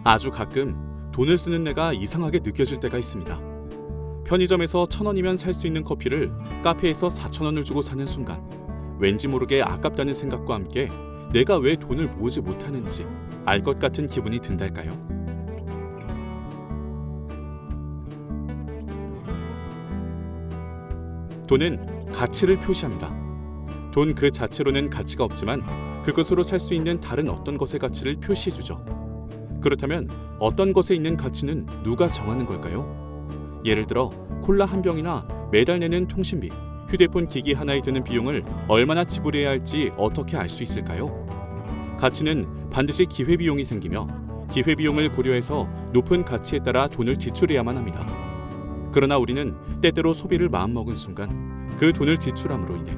아주 가끔 돈을 쓰는 내가 이상하게 느껴질 때가 있습니다. 편의점에서 1,000원이면 살 수 있는 커피를 카페에서 4,000원을 주고 사는 순간 왠지 모르게 아깝다는 생각과 함께 내가 왜 돈을 모으지 못하는지 알 것 같은 기분이 든달까요? 돈은 가치를 표시합니다. 돈 그 자체로는 가치가 없지만 그것으로 살 수 있는 다른 어떤 것의 가치를 표시해주죠. 그렇다면 어떤 것에 있는 가치는 누가 정하는 걸까요? 예를 들어 콜라 한 병이나 매달 내는 통신비, 휴대폰 기기 하나에 드는 비용을 얼마나 지불해야 할지 어떻게 알 수 있을까요? 가치는 반드시 기회비용이 생기며 기회비용을 고려해서 높은 가치에 따라 돈을 지출해야만 합니다. 그러나 우리는 때때로 소비를 마음먹은 순간 그 돈을 지출함으로 인해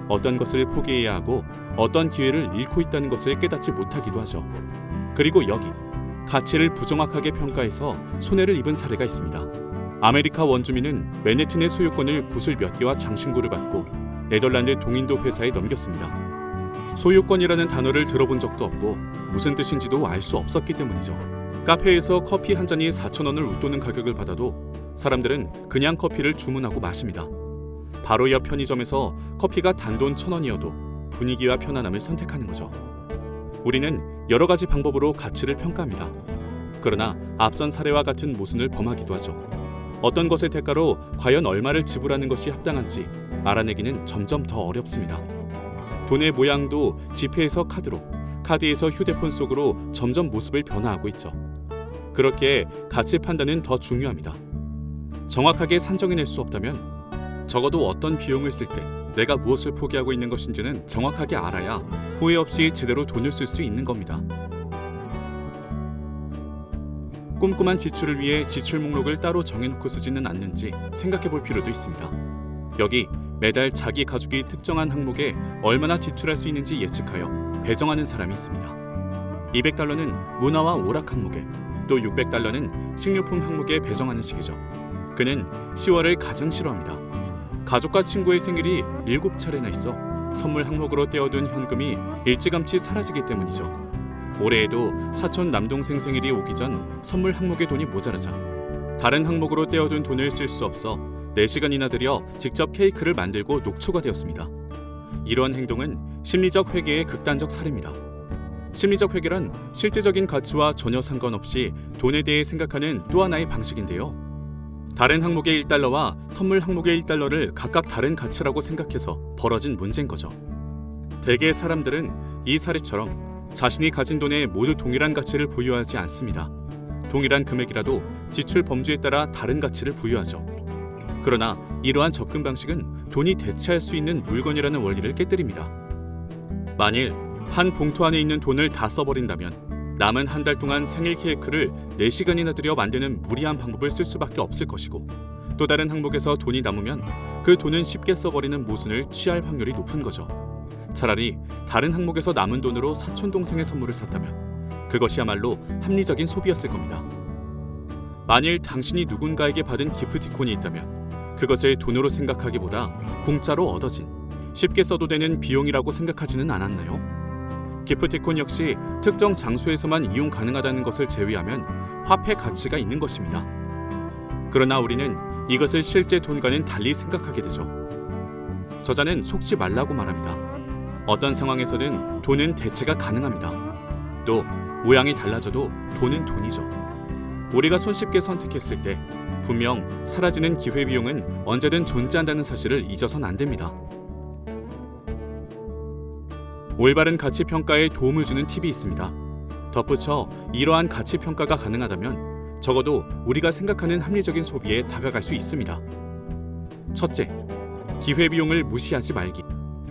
어떤 것을 포기해야 하고 어떤 기회를 잃고 있다는 것을 깨닫지 못하기도 하죠. 그리고 여기 가치를 부정확하게 평가해서 손해를 입은 사례가 있습니다. 아메리카 원주민은 맨해튼의 소유권을 구슬 몇 개와 장신구를 받고 네덜란드 동인도 회사에 넘겼습니다. 소유권이라는 단어를 들어본 적도 없고 무슨 뜻인지도 알 수 없었기 때문이죠. 카페에서 커피 한 잔이 4,000원을 웃도는 가격을 받아도 사람들은 그냥 커피를 주문하고 마십니다. 바로 옆 편의점에서 커피가 단돈 1,000원이어도 분위기와 편안함을 선택하는 거죠. 우리는 여러 가지 방법으로 가치를 평가합니다. 그러나 앞선 사례와 같은 모순을 범하기도 하죠. 어떤 것의 대가로 과연 얼마를 지불하는 것이 합당한지 알아내기는 점점 더 어렵습니다. 돈의 모양도 지폐에서 카드로, 카드에서 휴대폰 속으로 점점 모습을 변화하고 있죠. 그렇기에 가치 판단은 더 중요합니다. 정확하게 산정해낼 수 없다면 적어도 어떤 비용을 쓸 때 내가 무엇을 포기하고 있는 것인지는 정확하게 알아야 후회 없이 제대로 돈을 쓸 수 있는 겁니다. 꼼꼼한 지출을 위해 지출 목록을 따로 정해놓고 쓰지는 않는지 생각해 볼 필요도 있습니다. 여기 매달 자기 가족이 특정한 항목에 얼마나 지출할 수 있는지 예측하여 배정하는 사람이 있습니다. $200는 문화와 오락 항목에, 또 $600는 식료품 항목에 배정하는 식이죠. 그는 10월을 가장 싫어합니다. 가족과 친구의 생일이 7차례나 있어 선물 항목으로 떼어둔 현금이 일찌감치 사라지기 때문이죠. 올해에도 사촌 남동생 생일이 오기 전 선물 항목에 돈이 모자라자 다른 항목으로 떼어둔 돈을 쓸 수 없어 4시간이나 들여 직접 케이크를 만들고 녹초가 되었습니다. 이러한 행동은 심리적 회개의 극단적 사례입니다. 심리적 회개란 실제적인 가치와 전혀 상관없이 돈에 대해 생각하는 또 하나의 방식인데요. 다른 항목의 $1와 선물 항목의 $1를 각각 다른 가치라고 생각해서 벌어진 문제인 거죠. 대개 사람들은 이 사례처럼 자신이 가진 돈에 모두 동일한 가치를 부여하지 않습니다. 동일한 금액이라도 지출 범주에 따라 다른 가치를 부여하죠. 그러나 이러한 접근 방식은 돈이 대체할 수 있는 물건이라는 원리를 깨뜨립니다. 만일 한 봉투 안에 있는 돈을 다 써버린다면 남은 한 달 동안 생일 케이크를 4시간이나 들여 만드는 무리한 방법을 쓸 수밖에 없을 것이고, 또 다른 항목에서 돈이 남으면 그 돈은 쉽게 써버리는 모순을 취할 확률이 높은 거죠. 차라리 다른 항목에서 남은 돈으로 사촌동생의 선물을 샀다면 그것이야말로 합리적인 소비였을 겁니다. 만일 당신이 누군가에게 받은 기프티콘이 있다면 그것을 돈으로 생각하기보다 공짜로 얻어진, 쉽게 써도 되는 비용이라고 생각하지는 않았나요? 기프티콘 역시 특정 장소에서만 이용 가능하다는 것을 제외하면 화폐 가치가 있는 것입니다. 그러나 우리는 이것을 실제 돈과는 달리 생각하게 되죠. 저자는 속지 말라고 말합니다. 어떤 상황에서든 돈은 대체가 가능합니다. 또 모양이 달라져도 돈은 돈이죠. 우리가 손쉽게 선택했을 때 분명 사라지는 기회비용은 언제든 존재한다는 사실을 잊어선 안 됩니다. 올바른 가치평가에 도움을 주는 팁이 있습니다. 덧붙여 이러한 가치평가가 가능하다면 적어도 우리가 생각하는 합리적인 소비에 다가갈 수 있습니다. 첫째, 기회비용을 무시하지 말기.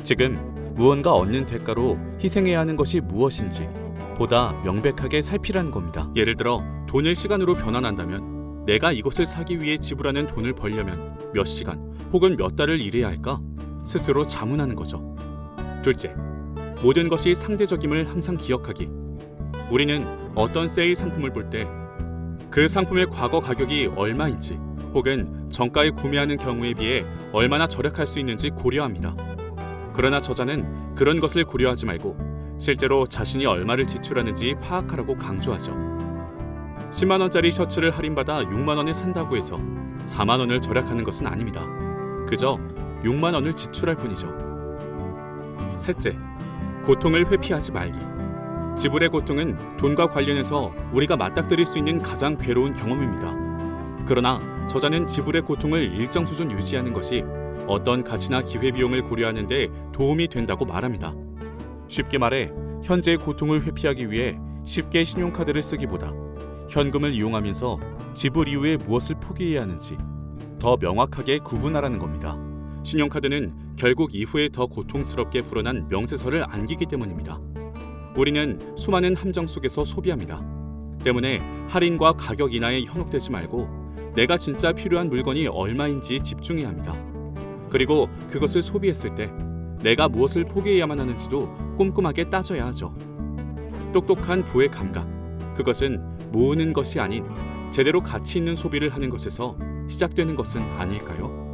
지금 무언가 얻는 대가로 희생해야 하는 것이 무엇인지 보다 명백하게 살피라는 겁니다. 예를 들어 돈을 시간으로 변환한다면 내가 이것을 사기 위해 지불하는 돈을 벌려면 몇 시간 혹은 몇 달을 일해야 할까? 스스로 자문하는 거죠. 둘째, 모든 것이 상대적임을 항상 기억하기. 우리는 어떤 세일 상품을 볼 때 그 상품의 과거 가격이 얼마인지 혹은 정가에 구매하는 경우에 비해 얼마나 절약할 수 있는지 고려합니다. 그러나 저자는 그런 것을 고려하지 말고 실제로 자신이 얼마를 지출하는지 파악하라고 강조하죠. 10만 원짜리 셔츠를 할인받아 6만 원에 산다고 해서 4만 원을 절약하는 것은 아닙니다. 그저 6만 원을 지출할 뿐이죠. 셋째, 고통을 회피하지 말기. 지불의 고통은 돈과 관련해서 우리가 맞닥뜨릴 수 있는 가장 괴로운 경험입니다. 그러나 저자는 지불의 고통을 일정 수준 유지하는 것이 어떤 가치나 기회비용을 고려하는 데 도움이 된다고 말합니다. 쉽게 말해 현재의 고통을 회피하기 위해 쉽게 신용카드를 쓰기보다 현금을 이용하면서 지불 이후에 무엇을 포기해야 하는지 더 명확하게 구분하라는 겁니다. 신용카드는 결국 이후에 더 고통스럽게 불어난 명세서를 안기기 때문입니다. 우리는 수많은 함정 속에서 소비합니다. 때문에 할인과 가격 인하에 현혹되지 말고 내가 진짜 필요한 물건이 얼마인지 집중해야 합니다. 그리고 그것을 소비했을 때 내가 무엇을 포기해야만 하는지도 꼼꼼하게 따져야 하죠. 똑똑한 부의 감각, 그것은 모으는 것이 아닌 제대로 가치 있는 소비를 하는 것에서 시작되는 것은 아닐까요?